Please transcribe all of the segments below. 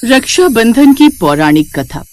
रक्षाबंधन की पौराणिक कथा।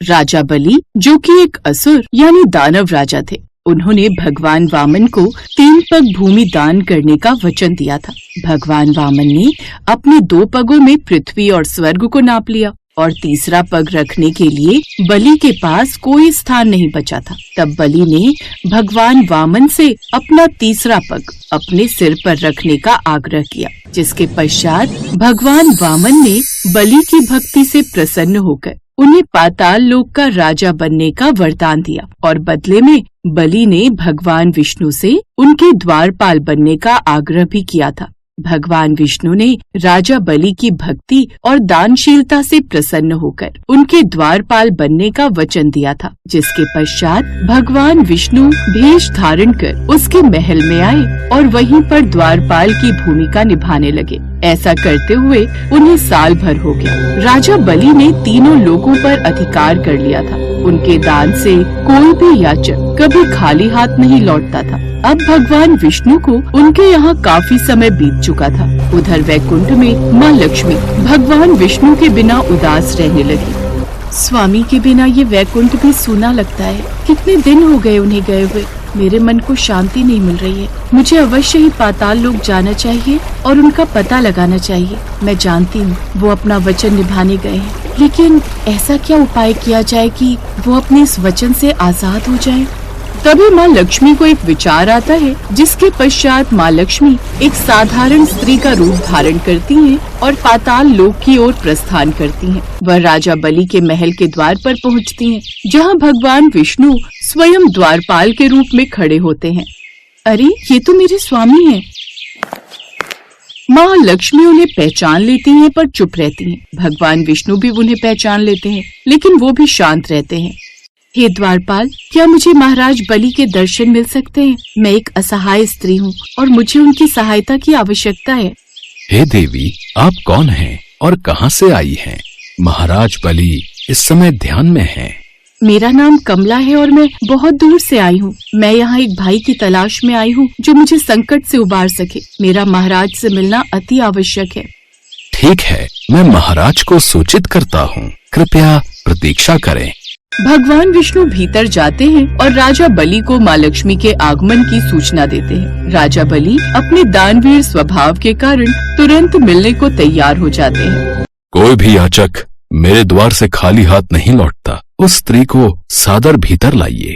राजा बलि, जो कि एक असुर यानी दानव राजा थे, उन्होंने भगवान वामन को 3 पग भूमि दान करने का वचन दिया था। भगवान वामन ने अपने 2 पगों में पृथ्वी और स्वर्ग को नाप लिया और तीसरा पग रखने के लिए बलि के पास कोई स्थान नहीं बचा था। तब बलि ने भगवान वामन से अपना तीसरा पग अपने सिर पर रखने का आग्रह किया, जिसके पश्चात भगवान वामन ने बलि की भक्ति से प्रसन्न होकर उन्हें पाताल लोक का राजा बनने का वरदान दिया और बदले में बलि ने भगवान विष्णु से उनके द्वारपाल बनने का आग्रह भी किया था। भगवान विष्णु ने राजा बलि की भक्ति और दानशीलता से प्रसन्न होकर उनके द्वारपाल बनने का वचन दिया था, जिसके पश्चात भगवान विष्णु भेष धारण कर उसके महल में आए और वहीं पर द्वारपाल की भूमिका निभाने लगे। ऐसा करते हुए उन्हें साल भर हो गया। राजा बलि ने तीनों लोगों पर अधिकार कर लिया था। उनके दान से कोई भी याचक कभी खाली हाथ नहीं लौटता था। अब भगवान विष्णु को उनके यहाँ काफी समय बीत चुका था। उधर वैकुंठ में माँ लक्ष्मी भगवान विष्णु के बिना उदास रहने लगी। स्वामी के बिना ये वैकुंठ भी सूना लगता है। कितने दिन हो गए उन्हें गए हुए। मेरे मन को शांति नहीं मिल रही है। मुझे अवश्य ही पाताल लोक जाना चाहिए और उनका पता लगाना चाहिए। मैं जानती हूँ वो अपना वचन निभाने गए हैं, लेकिन ऐसा क्या उपाय किया जाए कि वो अपने इस वचन से आजाद हो जाएं? तभी माँ लक्ष्मी को एक विचार आता है, जिसके पश्चात माँ लक्ष्मी एक साधारण स्त्री का रूप धारण करती हैं और पाताल लोक की ओर प्रस्थान करती हैं। वह राजा बलि के महल के द्वार पर पहुँचती हैं, जहाँ भगवान विष्णु स्वयं द्वारपाल के रूप में खड़े होते हैं। अरे, ये तो मेरे स्वामी हैं। माँ लक्ष्मी उन्हें पहचान लेती हैं पर चुप रहती हैं। भगवान विष्णु भी उन्हें पहचान लेते हैं, लेकिन वो भी शांत रहते हैं। हे द्वारपाल, क्या मुझे महाराज बलि के दर्शन मिल सकते हैं? मैं एक असहाय स्त्री हूँ और मुझे उनकी सहायता की आवश्यकता है। हे देवी, आप कौन हैं और कहाँ से आई हैं? महाराज बलि इस समय ध्यान में हैं। मेरा नाम कमला है और मैं बहुत दूर से आई हूँ। मैं यहाँ एक भाई की तलाश में आई हूँ जो मुझे संकट से उबार सके। मेरा महाराज से मिलना अति आवश्यक है। ठीक है, मैं महाराज को सूचित करता हूँ। कृपया प्रतीक्षा करें। भगवान विष्णु भीतर जाते हैं और राजा बलि को माँ लक्ष्मी के आगमन की सूचना देते हैं। राजा बलि अपने दानवीर स्वभाव के कारण तुरंत मिलने को तैयार हो जाते हैं। कोई भी याचक मेरे द्वार से खाली हाथ नहीं लौटता। उस स्त्री को सादर भीतर लाइए।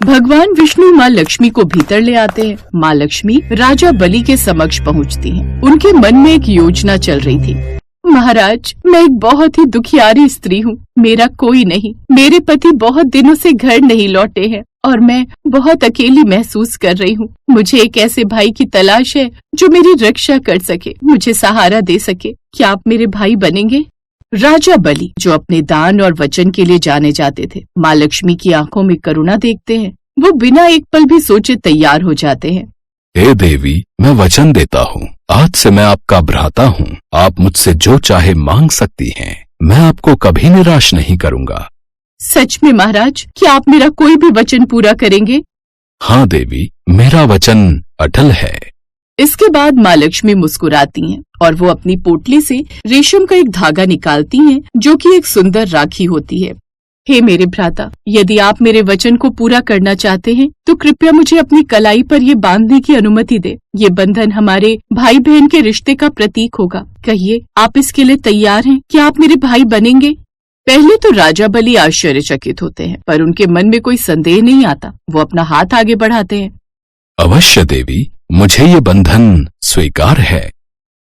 भगवान विष्णु माँ लक्ष्मी को भीतर ले आते हैं। माँ लक्ष्मी राजा बलि के समक्ष पहुँचती हैं। उनके मन में एक योजना चल रही थी। महाराज, मैं एक बहुत ही दुखियारी स्त्री हूँ। मेरा कोई नहीं। मेरे पति बहुत दिनों से घर नहीं लौटे हैं और मैं बहुत अकेली महसूस कर रही हूँ। मुझे एक ऐसे भाई की तलाश है जो मेरी रक्षा कर सके, मुझे सहारा दे सके। क्या आप मेरे भाई बनेंगे? राजा बलि, जो अपने दान और वचन के लिए जाने जाते थे, माँ लक्ष्मी की आंखों में करुणा देखते हैं। वो बिना एक पल भी सोचे तैयार हो जाते हैं। हे देवी, मैं वचन देता हूँ, आज से मैं आपका भ्राता हूँ। आप मुझसे जो चाहे मांग सकती हैं। मैं आपको कभी निराश नहीं करूँगा। सच में महाराज, क्या आप मेरा कोई भी वचन पूरा करेंगे? हाँ देवी, मेरा वचन अटल है। इसके बाद माँ लक्ष्मी मुस्कुराती हैं और वो अपनी पोटली से रेशम का एक धागा निकालती हैं, जो कि एक सुंदर राखी होती है। हे मेरे भ्राता, यदि आप मेरे वचन को पूरा करना चाहते हैं तो कृपया मुझे अपनी कलाई पर ये बांधने की अनुमति दे। ये बंधन हमारे भाई बहन के रिश्ते का प्रतीक होगा। कहिए, आप इसके लिए तैयार हैं? क्या आप मेरे भाई बनेंगे? पहले तो राजा बलि आश्चर्यचकित होते हैं, पर उनके मन में कोई संदेह नहीं आता। वो अपना हाथ आगे बढ़ाते हैं। अवश्य देवी, मुझे ये बंधन स्वीकार है।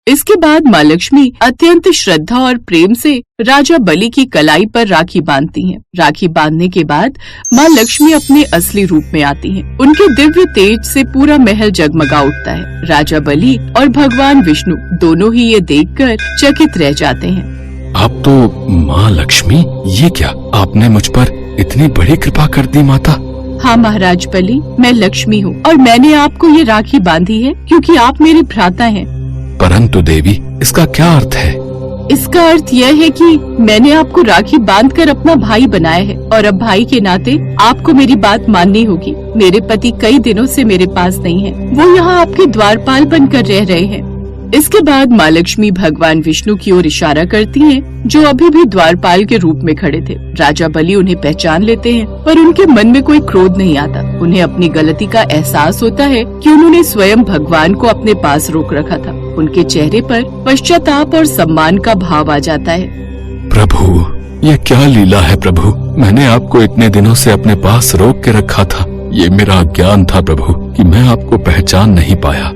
इसके बाद माँ लक्ष्मी अत्यंत श्रद्धा और प्रेम से राजा बलि की कलाई पर राखी बांधती हैं। राखी बांधने के बाद माँ लक्ष्मी अपने असली रूप में आती हैं। उनके दिव्य तेज से पूरा महल जगमगा उठता है। राजा बलि और भगवान विष्णु दोनों ही ये देखकर चकित रह जाते हैं। आप तो माँ लक्ष्मी, ये क्या? आपने मुझ पर इतनी बड़ी कृपा कर दी माता। हाँ महाराज बलि, मैं लक्ष्मी हूँ और मैंने आपको ये राखी बांधी है क्योंकि आप मेरे भ्राता हैं। परंतु देवी, इसका क्या अर्थ है? इसका अर्थ यह है कि मैंने आपको राखी बांधकर अपना भाई बनाया है और अब भाई के नाते आपको मेरी बात माननी होगी। मेरे पति कई दिनों से मेरे पास नहीं है, वो यहाँ आपके द्वारपाल बनकर रह रहे हैं। इसके बाद माँ लक्ष्मी भगवान विष्णु की ओर इशारा करती हैं, जो अभी भी द्वारपाल के रूप में खड़े थे। राजा बलि उन्हें पहचान लेते हैं, पर उनके मन में कोई क्रोध नहीं आता। उन्हें अपनी गलती का एहसास होता है कि उन्होंने स्वयं भगवान को अपने पास रोक रखा था। उनके चेहरे पर पश्चाताप और सम्मान का भाव आ जाता है। प्रभु, ये क्या लीला है प्रभु? मैंने आपको इतने दिनों से अपने पास रोक के रखा था। ये मेरा अज्ञान था प्रभु कि मैं आपको पहचान नहीं पाया।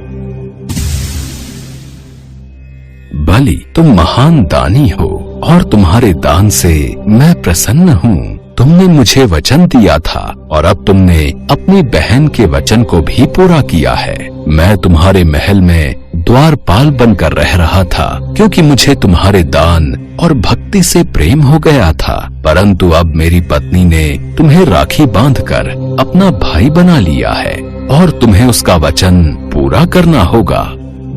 बलि, तुम महान दानी हो और तुम्हारे दान से मैं प्रसन्न हूँ। तुमने मुझे वचन दिया था और अब तुमने अपनी बहन के वचन को भी पूरा किया है। मैं तुम्हारे महल में द्वारपाल बनकर रह रहा था क्योंकि मुझे तुम्हारे दान और भक्ति से प्रेम हो गया था, परंतु अब मेरी पत्नी ने तुम्हें राखी बांधकर अपना भाई बना लिया है और तुम्हें उसका वचन पूरा करना होगा।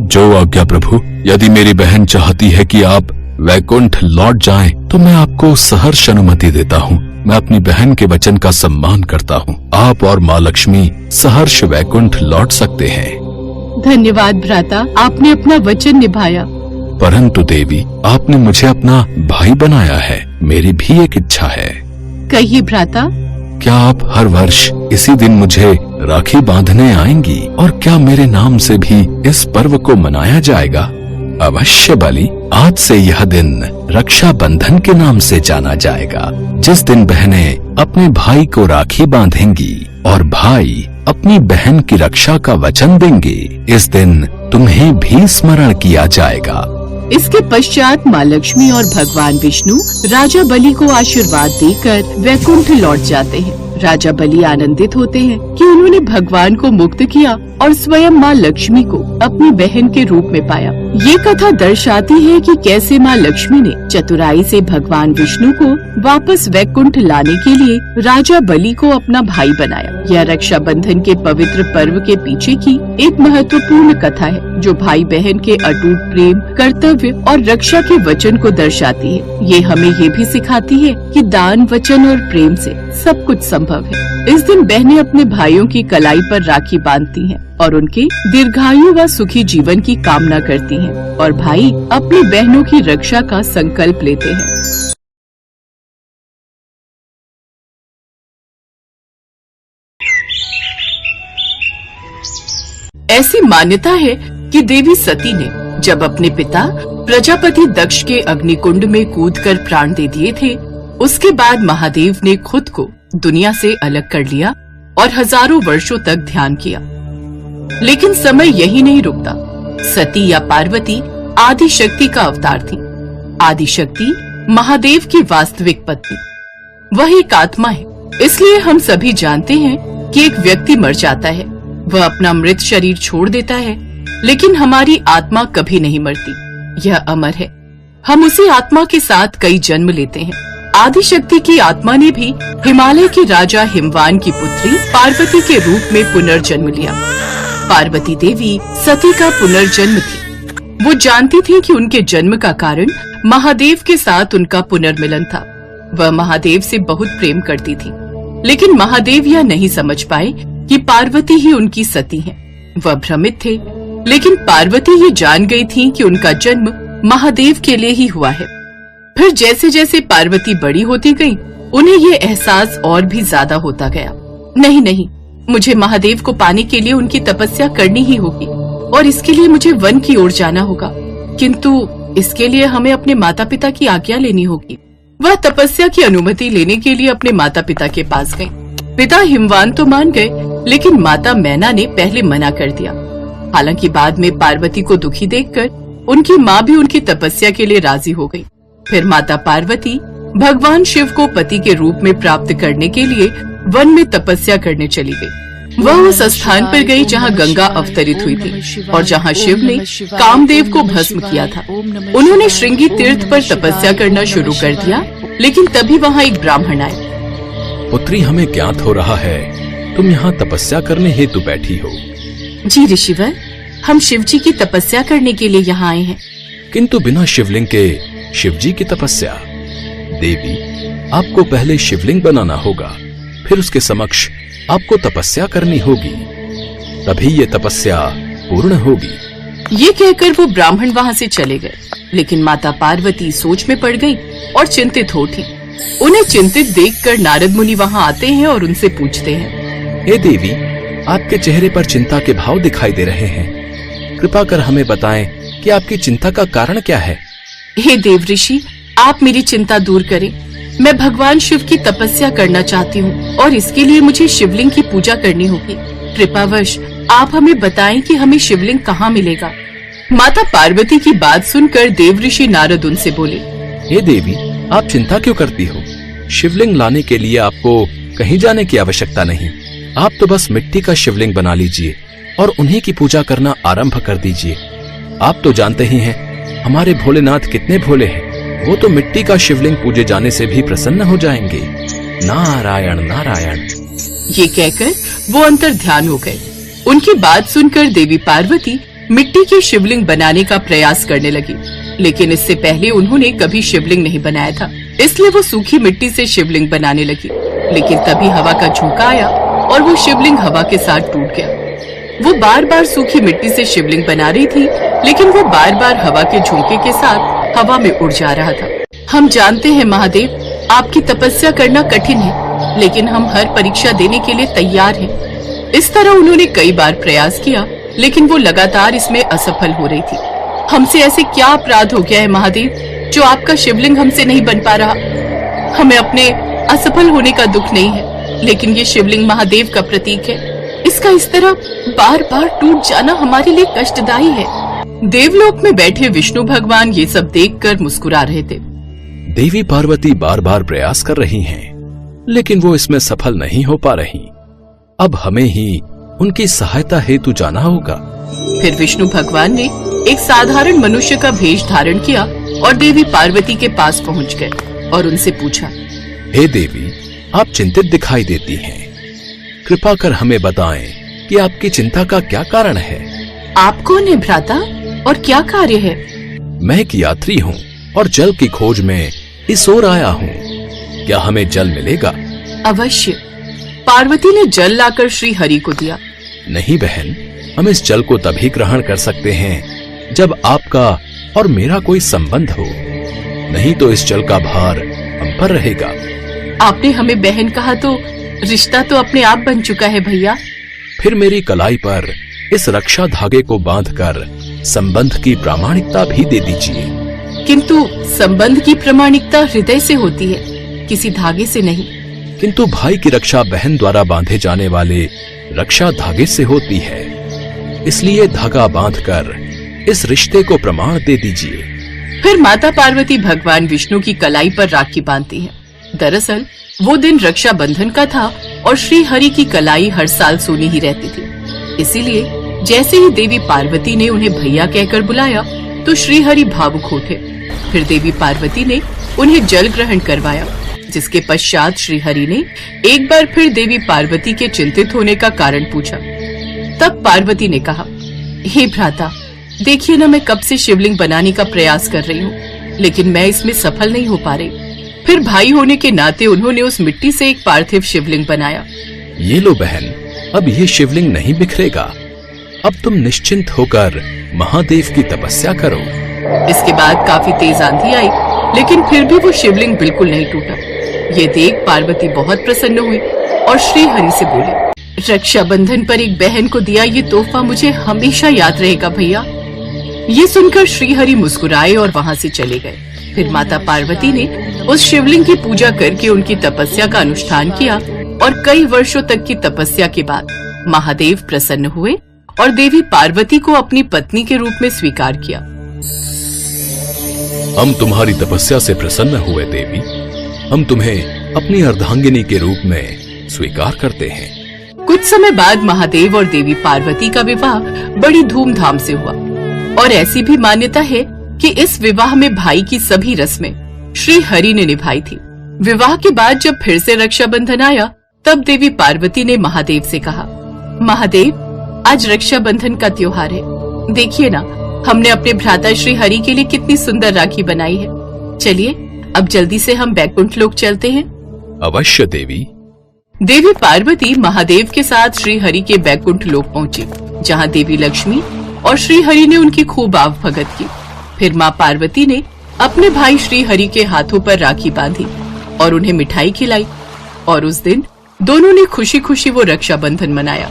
जो आज्ञा प्रभु। यदि मेरी बहन चाहती है कि आप वैकुंठ लौट जाएं, तो मैं आपको सहर्ष अनुमति देता हूँ। मैं अपनी बहन के वचन का सम्मान करता हूँ। आप और माँ लक्ष्मी सहर्ष वैकुंठ लौट सकते हैं। धन्यवाद भ्राता, आपने अपना वचन निभाया। परंतु देवी, आपने मुझे अपना भाई बनाया है। मेरी भी एक इच्छा है। कहिए भ्राता। क्या आप हर वर्ष इसी दिन मुझे राखी बांधने आएंगी और क्या मेरे नाम से भी इस पर्व को मनाया जाएगा? अवश्य बलि, आज से यह दिन रक्षा बंधन के नाम से जाना जाएगा, जिस दिन बहनें अपने भाई को राखी बांधेंगी और भाई अपनी बहन की रक्षा का वचन देंगे। इस दिन तुम्हें भी स्मरण किया जाएगा। इसके पश्चात माँ लक्ष्मी और भगवान विष्णु राजा बलि को आशीर्वाद देकर वैकुंठ लौट जाते हैं। राजा बलि आनंदित होते हैं कि उन्होंने भगवान को मुक्त किया और स्वयं माँ लक्ष्मी को अपनी बहन के रूप में पाया। ये कथा दर्शाती है कि कैसे माँ लक्ष्मी ने चतुराई से भगवान विष्णु को वापस वैकुंठ लाने के लिए राजा बलि को अपना भाई बनाया। यह रक्षाबंधन के पवित्र पर्व के पीछे की एक महत्वपूर्ण कथा है, जो भाई बहन के अटूट प्रेम, कर्तव्य और रक्षा के वचन को दर्शाती है। ये हमें ये भी सिखाती है कि दान, वचन और प्रेम से सब कुछ संभव है। इस दिन बहनें अपने भाइयों की कलाई पर राखी बांधती हैं और उनके दीर्घायु व सुखी जीवन की कामना करती हैं और भाई अपनी बहनों की रक्षा का संकल्प लेते हैं। ऐसी मान्यता है कि देवी सती ने जब अपने पिता प्रजापति दक्ष के अग्निकुंड में कूदकर प्राण दे दिए थे, उसके बाद महादेव ने खुद को दुनिया से अलग कर लिया और हजारों वर्षों तक ध्यान किया। लेकिन समय यही नहीं रुकता। सती या पार्वती आदि शक्ति का अवतार थी। आदि शक्ति महादेव की वास्तविक पत्नी, वह एक आत्मा है। इसलिए हम सभी जानते हैं कि एक व्यक्ति मर जाता है, वह अपना मृत शरीर छोड़ देता है, लेकिन हमारी आत्मा कभी नहीं मरती, यह अमर है। हम उसी आत्मा के साथ कई जन्म लेते हैं। आदि शक्ति की आत्मा ने भी हिमालय के राजा हिमवान की पुत्री पार्वती के रूप में पुनर्जन्म लिया। पार्वती देवी सती का पुनर्जन्म थी। वो जानती थी कि उनके जन्म का कारण महादेव के साथ उनका पुनर्मिलन था। वह महादेव से बहुत प्रेम करती थी, लेकिन महादेव यह नहीं समझ पाए कि पार्वती ही उनकी सती है। वह भ्रमित थे, लेकिन पार्वती ये जान गई थी कि उनका जन्म महादेव के लिए ही हुआ है। फिर जैसे जैसे पार्वती बड़ी होती गई, उन्हें ये एहसास और भी ज्यादा होता गया। नहीं, मुझे महादेव को पाने के लिए उनकी तपस्या करनी ही होगी और इसके लिए मुझे वन की ओर जाना होगा। किंतु इसके लिए हमें अपने माता पिता की आज्ञा लेनी होगी। वह तपस्या की अनुमति लेने के लिए अपने माता पिता के पास गई। पिता हिमवान तो मान गए, लेकिन माता मैना ने पहले मना कर दिया। हालांकि बाद में पार्वती को दुखी देखकर उनकी माँ भी उनकी तपस्या के लिए राजी हो गई। फिर माता पार्वती भगवान शिव को पति के रूप में प्राप्त करने के लिए वन में तपस्या करने चली गई। वह उस स्थान पर गई जहाँ गंगा अवतरित हुई थी और जहाँ शिव ने कामदेव को भस्म किया था। उन्होंने श्रृंगी तीर्थ पर तपस्या करना शुरू कर दिया, लेकिन तभी वहाँ एक ब्राह्मण आए। पुत्री, हमें ज्ञात हो रहा है तुम यहाँ तपस्या करने हेतु बैठी हो। जी ऋषिवर, हम शिव जी की तपस्या करने के लिए यहाँ आए हैं। किंतु बिना शिवलिंग के शिवजी की तपस्या। देवी, आपको पहले शिवलिंग बनाना होगा, फिर उसके समक्ष आपको तपस्या करनी होगी, तभी ये तपस्या पूर्ण होगी। ये कहकर वो ब्राह्मण वहाँ से चले गए, लेकिन माता पार्वती सोच में पड़ गई और चिंतित हो उठी। उन्हें चिंतित देखकर नारद मुनि वहाँ आते हैं और उनसे पूछते हैं, हे देवी, आपके चेहरे पर चिंता के भाव दिखाई दे रहे हैं। कृपा कर हमें बताएं कि आपकी चिंता का कारण क्या है। हे देव ऋषि, आप मेरी चिंता दूर करें। मैं भगवान शिव की तपस्या करना चाहती हूँ और इसके लिए मुझे शिवलिंग की पूजा करनी होगी। कृपावश आप हमें बताएं कि हमें शिवलिंग कहाँ मिलेगा। माता पार्वती की बात सुनकर देव ऋषि नारद उनसे बोले, हे देवी, आप चिंता क्यों करती हो? शिवलिंग लाने के लिए आपको कहीं जाने की आवश्यकता नहीं। आप तो बस मिट्टी का शिवलिंग बना लीजिए और उन्हीं की पूजा करना आरंभ कर दीजिए। आप तो जानते ही हैं हमारे भोलेनाथ कितने भोले हैं। वो तो मिट्टी का शिवलिंग पूजे जाने से भी प्रसन्न हो जाएंगे। नारायण नारायण। ये कहकर वो अंतर ध्यान हो गए। उनकी बात सुनकर देवी पार्वती मिट्टी की शिवलिंग बनाने का प्रयास करने लगी, लेकिन इससे पहले उन्होंने कभी शिवलिंग नहीं बनाया था, इसलिए वो सूखी मिट्टी से शिवलिंग बनाने लगी। लेकिन तभी हवा का झोंका आया और वो शिवलिंग हवा के साथ टूट गया। वो बार बार सूखी मिट्टी से शिवलिंग बना रही थी, लेकिन वो बार बार हवा के झोंके के साथ हवा में उड़ जा रहा था। हम जानते हैं महादेव, आपकी तपस्या करना कठिन है, लेकिन हम हर परीक्षा देने के लिए तैयार हैं। इस तरह उन्होंने कई बार प्रयास किया, लेकिन वो लगातार इसमें असफल हो रही थी। हमसे ऐसे क्या अपराध हो गया है महादेव, जो आपका शिवलिंग हमसे नहीं बन पा रहा? हमें अपने असफल होने का दुख नहीं है, लेकिन ये शिवलिंग महादेव का प्रतीक है। इसका इस तरह बार बार टूट जाना हमारे लिए कष्टदायी है। देवलोक में बैठे विष्णु भगवान ये सब देखकर मुस्कुरा रहे थे। देवी पार्वती बार बार प्रयास कर रही हैं, लेकिन वो इसमें सफल नहीं हो पा रही। अब हमें ही उनकी सहायता हेतु जाना होगा। फिर विष्णु भगवान ने एक साधारण मनुष्य का भेष धारण किया और देवी पार्वती के पास पहुंच गए और उनसे पूछा, हे देवी, आप चिंतित दिखाई देती हैं। कृपा कर हमें बताएं कि आपकी चिंता का क्या कारण है। आप कौन है भ्राता और क्या कार्य है? मैं एक यात्री हूँ और जल की खोज में इस ओर आया हूँ। क्या हमें जल मिलेगा? अवश्य। पार्वती ने जल लाकर श्री हरि को दिया। नहीं बहन, हम इस जल को तभी ग्रहण कर सकते हैं जब आपका और मेरा कोई संबंध हो, नहीं तो इस जल का भार हम पर रहेगा। आपने हमें बहन कहा तो रिश्ता तो अपने आप बन चुका है भैया। फिर मेरी कलाई पर इस रक्षा धागे को बांधकर संबंध की प्रामाणिकता भी दे दीजिए। किंतु संबंध की प्रामाणिकता हृदय से होती है, किसी धागे से नहीं। किंतु भाई की रक्षा बहन द्वारा बांधे जाने वाले रक्षा धागे से होती है, इसलिए धागा बांधकर इस रिश्ते को प्रमाण दे दीजिए। फिर माता पार्वती भगवान विष्णु की कलाई पर राखी बांधती है। दरअसल वो दिन रक्षा बंधन का था और श्री हरि की कलाई हर साल सोनी ही रहती थी। इसीलिए जैसे ही देवी पार्वती ने उन्हें भैया कहकर बुलाया तो श्री हरि भावुक उठे। फिर देवी पार्वती ने उन्हें जल ग्रहण करवाया, जिसके पश्चात श्री हरि ने एक बार फिर देवी पार्वती के चिंतित होने का कारण पूछा। तब पार्वती ने कहा, हे भ्राता, देखिए ना, मैं कब से शिवलिंग बनाने का प्रयास कर रही हूँ, लेकिन मैं इसमें सफल नहीं हो पा रही। फिर भाई होने के नाते उन्होंने उस मिट्टी से एक पार्थिव शिवलिंग बनाया। ये लो बहन, अब ये शिवलिंग नहीं बिखरेगा। अब तुम निश्चिंत होकर महादेव की तपस्या करो। इसके बाद काफी तेज आंधी आई, लेकिन फिर भी वो शिवलिंग बिल्कुल नहीं टूटा। ये देख पार्वती बहुत प्रसन्न हुई और श्री हरि से बोली, रक्षाबंधन पर एक बहन को दिया ये तोहफा मुझे हमेशा याद रहेगा भैया। ये सुनकर श्री हरि मुस्कुराए और वहाँ से चले गए। फिर माता पार्वती ने उस शिवलिंग की पूजा करके उनकी तपस्या का अनुष्ठान किया और कई वर्षों तक की तपस्या के बाद महादेव प्रसन्न हुए और देवी पार्वती को अपनी पत्नी के रूप में स्वीकार किया। हम तुम्हारी तपस्या से प्रसन्न हुए देवी। हम तुम्हें अपनी अर्धांगिनी के रूप में स्वीकार करते हैं। कुछ समय बाद महादेव और देवी पार्वती का विवाह बड़ी धूमधाम से हुआ और ऐसी भी मान्यता है कि इस विवाह में भाई की सभी रस्में श्री हरि ने निभाई थी। विवाह के बाद जब फिर से रक्षाबंधन आया, तब देवी पार्वती ने महादेव से कहा, महादेव, आज रक्षाबंधन का त्योहार है। देखिए ना, हमने अपने भ्राता श्री हरि के लिए कितनी सुंदर राखी बनाई है। चलिए अब जल्दी से हम बैकुंठ लोक चलते हैं। अवश्य देवी। देवी पार्वती महादेव के साथ श्री हरि के बैकुंठ लोक पहुंची, जहां देवी लक्ष्मी और श्री हरि ने उनकी खूब आवभगत की। फिर मां पार्वती ने अपने भाई श्री हरि के हाथों पर राखी बांधी और उन्हें मिठाई खिलाई, और उस दिन दोनों ने खुशी खुशी वो रक्षाबंधन मनाया।